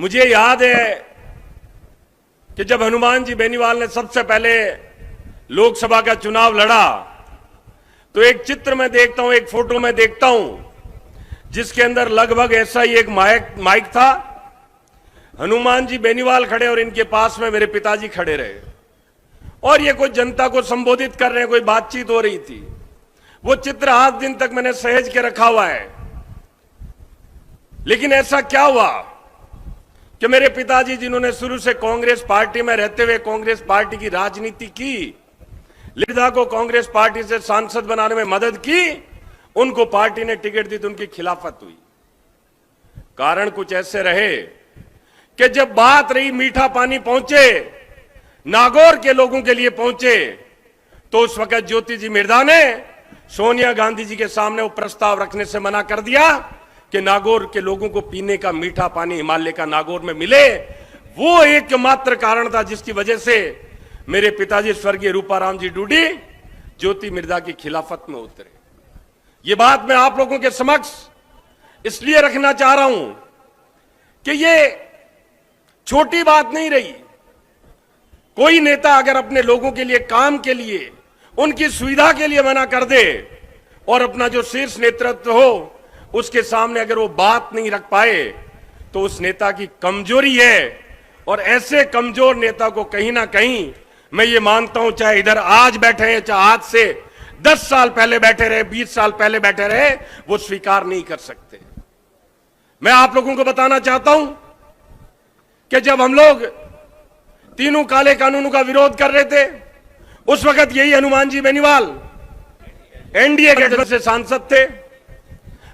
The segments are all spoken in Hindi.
मुझे याद है कि जब हनुमान जी बेनीवाल ने सबसे पहले लोकसभा का चुनाव लड़ा तो एक चित्र में देखता हूं, एक फोटो में देखता हूं जिसके अंदर लगभग ऐसा ही एक माइक था। हनुमान जी बेनीवाल खड़े और इनके पास में मेरे पिताजी खड़े रहे और ये कोई जनता को संबोधित कर रहे हैं, कोई बातचीत हो रही थी। वो चित्र आज दिन तक मैंने सहेज के रखा हुआ है। लेकिन ऐसा क्या हुआ कि मेरे पिताजी जिन्होंने शुरू से कांग्रेस पार्टी में रहते हुए कांग्रेस पार्टी की राजनीति की, लिदा को कांग्रेस पार्टी से सांसद बनाने में मदद की, उनको पार्टी ने टिकट दी तो उनकी खिलाफत हुई। कारण कुछ ऐसे रहे कि जब बात रही मीठा पानी पहुंचे, नागौर के लोगों के लिए पहुंचे, तो उस वक्त ज्योति जी मिर्धा ने सोनिया गांधी जी के सामने वो प्रस्ताव रखने से मना कर दिया कि नागौर के लोगों को पीने का मीठा पानी हिमालय का नागौर में मिले। वो एकमात्र कारण था जिसकी वजह से मेरे पिताजी स्वर्गीय रूपाराम जी डूडी ज्योति मिर्धा की खिलाफत में उतरे। ये बात मैं आप लोगों के समक्ष इसलिए रखना चाह रहा हूं कि ये छोटी बात नहीं रही। कोई नेता अगर अपने लोगों के लिए, काम के लिए, उनकी सुविधा के लिए मना कर दे और अपना जो शीर्ष नेतृत्व हो उसके सामने अगर वो बात नहीं रख पाए तो उस नेता की कमजोरी है। और ऐसे कमजोर नेता को कहीं ना कहीं मैं ये मानता हूं, चाहे इधर आज बैठे हैं, चाहे आज से 10 साल पहले बैठे रहे, 20 साल पहले बैठे रहे, वो स्वीकार नहीं कर सकते। मैं आप लोगों को बताना चाहता हूं कि जब हम लोग तीनों काले कानूनों का विरोध कर रहे थे, उस वक्त यही हनुमान जी बेनीवाल एनडीए गठबंधन से सांसद थे।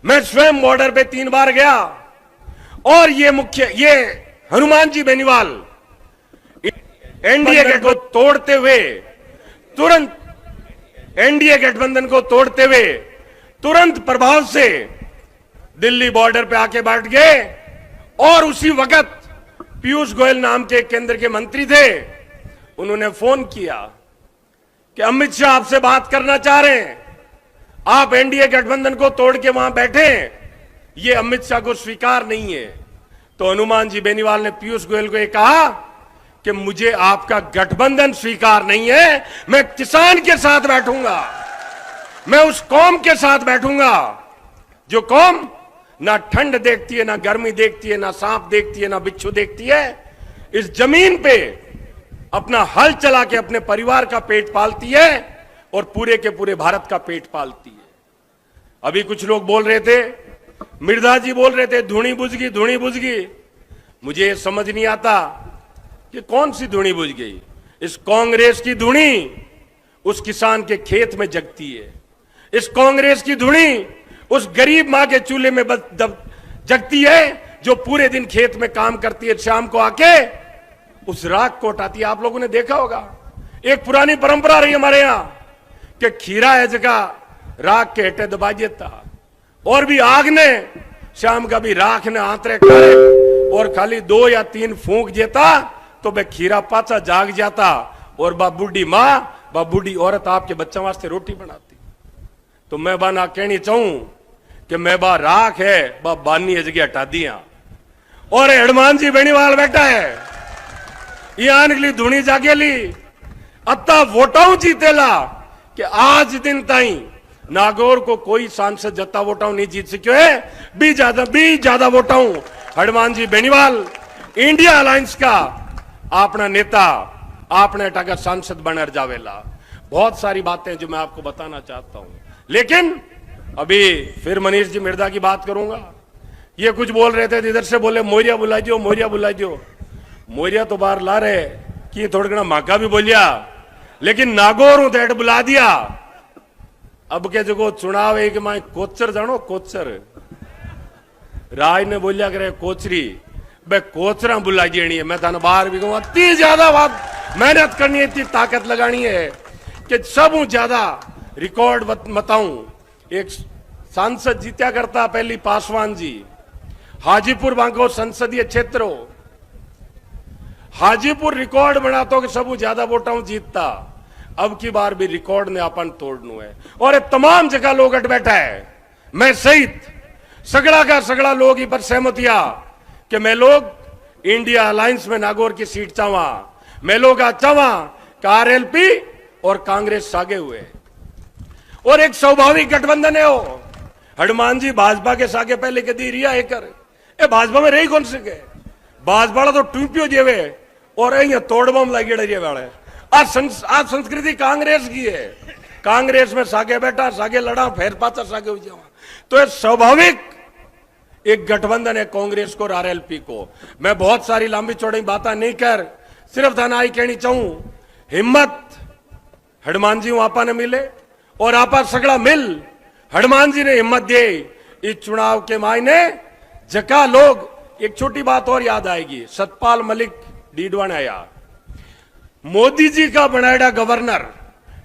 मैं स्वयं बॉर्डर पे 3 बार गया और ये हनुमान जी बेनीवाल एनडीए गठबंधन को तोड़ते हुए तुरंत, एनडीए गठबंधन को तोड़ते हुए तुरंत प्रभाव से दिल्ली बॉर्डर पे आके बैठ गए। और उसी वक्त पीयूष गोयल नाम के केंद्र के मंत्री थे, उन्होंने फोन किया कि अमित शाह आपसे बात करना चाह रहे हैं, आप एनडीए गठबंधन को तोड़ के वहां बैठे, ये अमित शाह को स्वीकार नहीं है। तो हनुमान जी बेनीवाल ने पीयूष गोयल को ये कहा कि मुझे आपका गठबंधन स्वीकार नहीं है, मैं किसान के साथ बैठूंगा, मैं उस कौम के साथ बैठूंगा जो कौम ना ठंड देखती है, ना गर्मी देखती है, ना सांप देखती है, ना बिच्छू देखती है। इस जमीन पे अपना हल चला के अपने परिवार का पेट पालती है और पूरे के पूरे भारत का पेट पालती है। अभी कुछ लोग बोल रहे थे, मिर्धा जी बोल रहे थे धुनी बुझ गई, धुनी बुझ गई। मुझे समझ नहीं आता कि कौन सी धुनी बुझ गई। इस कांग्रेस की धुनी उस किसान के खेत में जगती है, इस कांग्रेस की धुनी उस गरीब मां के चूल्हे में जगती है जो पूरे दिन खेत में काम करती है, शाम को आके उस राख को उठाती है। आप लोगों ने देखा होगा, एक पुरानी परंपरा रही हमारे यहां कि खीरा है जगह राख के हेठे दबा देता, और भी आग ने शाम का भी राख ने आंतरे खाए और खाली 2 या 3 फूंक देता तो वह खीरा पाचा जाग जाता और बा बूढ़ी मां, बा बूढ़ी औरत आपके बच्चों वास्ते रोटी बनाती। तो मैं बाना कहनी चाहूं कि मैं बा राख है, बा बानी है जगह हटा दिया और हनुमान जी बेनीवाल बैठा है, यहाँ निकली धुनी जागेली, अत्ता वोटाऊ जीतेला कि आज दिन ताई नागौर को कोई सांसद जत्ता वोटाऊ नहीं जीत सको है। भी ज्यादा वोटाऊ हनुमान जी बेनीवाल इंडिया अलायंस का अपना नेता, आपने टका सांसद बनर जावेला। बहुत सारी बातें जो मैं आपको बताना चाहता हूं, लेकिन अभी फिर मनीष जी मिर्धा की बात करूंगा। ये कुछ बोल रहे थे, इधर से बोले मोरिया बुला दो, मोरिया बुला दो। मोरिया तो बाहर ला रहे कि थोड़ा घना माका भी बोलिया, लेकिन नागौर हूं तो बुला दिया। अब के जो चुनाव है कि मैं कोचर जानो, कोचर राज ने बोलिया करे कोचरी, बे कोचरा बुला देनी है। मैं थाने बाहर भी कहूंगा, इतनी ज्यादा बात मेहनत करनी है, इतनी ताकत लगानी है कि सब ज्यादा रिकॉर्ड बताऊं। एक सांसद जीत्या करता पहली पासवान जी, हाजीपुर बांको संसदीय क्षेत्र हो, हाजीपुर रिकॉर्ड बनाता कि सब ज्यादा वोटाऊ जीतता। अब की बार भी रिकॉर्ड ने अपन तोड़नु है और ये तमाम जगह लोग अट बैठा है, मैं सहित सगड़ा का सगड़ा लोग ही पर सहमतिया कि मैं लोग इंडिया अलायंस में नागौर की सीट चावा, मेलोगा चावा का आरएलपी और कांग्रेस सागे हुए और एक स्वाभाविक गठबंधन है वो। हनुमान जी भाजपा के सागे पहले के दी रिया एकर ए भाजपा में रही कौन से के भाजपा तो टूपियो जेवे और यहाँ तोड़ बम लगे डरिए वाले। आज संस्कृति कांग्रेस की है, कांग्रेस में सागे बैठा सागे लड़ा फिर पाचा सागे हो जावा। तो ये स्वाभाविक एक गठबंधन है कांग्रेस को और आरएलपी को। मैं बहुत सारी लंबी चौड़ी बातें नहीं कर, सिर्फ थाना आई कहनी चाहूं, हिम्मत हनुमान जी आपा ने मिले और आपा सगड़ा मिल हनुमान जी ने हिम्मत दे इस चुनाव के मायने जका लोग। एक छोटी बात और याद आएगी, सतपाल मलिक डीडवाने आया, मोदी जी का बनाया गवर्नर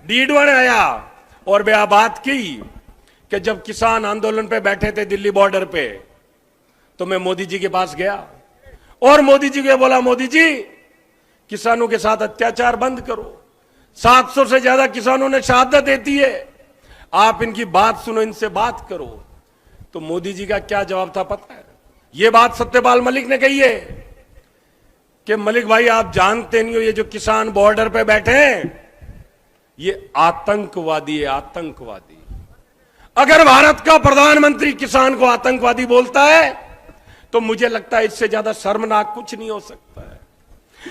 डीडवाने आया और वे बात की कि जब किसान आंदोलन पे बैठे थे दिल्ली बॉर्डर पे तो मैं मोदी जी के पास गया और मोदी जी को बोला, मोदी जी किसानों के साथ अत्याचार बंद करो, 700 से ज्यादा किसानों ने शहादत देती है, आप इनकी बात सुनो, इनसे बात करो। तो मोदी जी का क्या जवाब था पता है? यह बात सत्यपाल मलिक ने कही है कि मलिक भाई आप जानते नहीं हो ये जो किसान बॉर्डर पे बैठे हैं ये आतंकवादी है, आतंकवादी। अगर भारत का प्रधानमंत्री किसान को आतंकवादी बोलता है तो मुझे लगता है इससे ज्यादा शर्मनाक कुछ नहीं हो सकता है।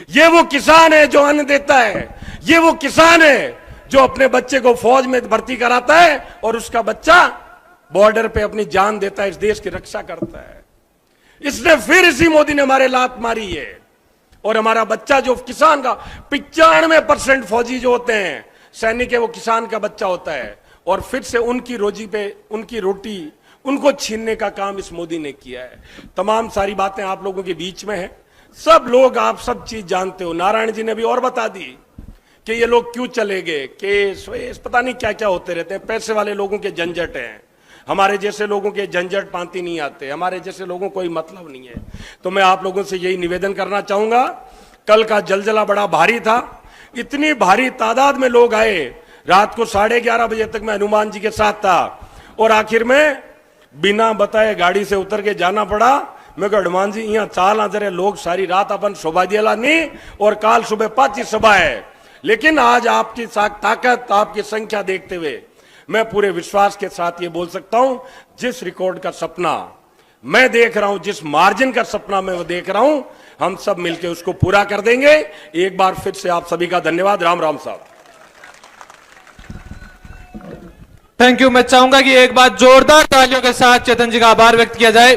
ये वो किसान है जो अन्न देता है, ये वो किसान है जो अपने बच्चे को फौज में भर्ती कराता है और उसका बच्चा बॉर्डर पे अपनी जान देता है, इस देश की रक्षा करता है। इसने फिर इसी मोदी ने हमारे लात मारी है और हमारा बच्चा जो किसान का 95% फौजी जो होते हैं सैनिक है वो किसान का बच्चा होता है और फिर से उनकी रोजी पे उनकी रोटी उनको छीनने का काम इस मोदी ने किया है। तमाम सारी बातें आप लोगों के बीच में है, सब लोग आप सब चीज जानते हो। नारायण जी ने भी और बता दी कि ये लोग क्यों चले गए, केस वेस पता नहीं क्या क्या होते रहते हैं। पैसे वाले लोगों के झंझट हैं, हमारे जैसे लोगों के झंझट पांति नहीं आते, हमारे जैसे लोगों को कोई मतलब नहीं है। तो मैं आप लोगों से यही निवेदन करना चाहूंगा, कल का जलजला बड़ा भारी था, इतनी भारी तादाद में लोग आए, रात को 11:30 बजे तक मैं हनुमान जी के साथ था और आखिर में बिना बताए गाड़ी से उतर के जाना पड़ा। मैं कहा हनुमान जी यहाँ चाल आ जरे लोग सारी रात अपन शोभा दिया नहीं और काल सुबह 5 सभा है, लेकिन आज आपकी ताकत आपकी संख्या देखते हुए मैं पूरे विश्वास के साथ ये बोल सकता हूं, जिस रिकॉर्ड का सपना मैं देख रहा हूं, जिस मार्जिन का सपना मैं वो देख रहा हूं, हम सब मिलकर उसको पूरा कर देंगे। एक बार फिर से आप सभी का धन्यवाद। राम राम साहब। Thank you. मैं चाहूंगा कि एक बार जोरदार तालियों के साथ चेतन जी का आभार व्यक्त किया जाए।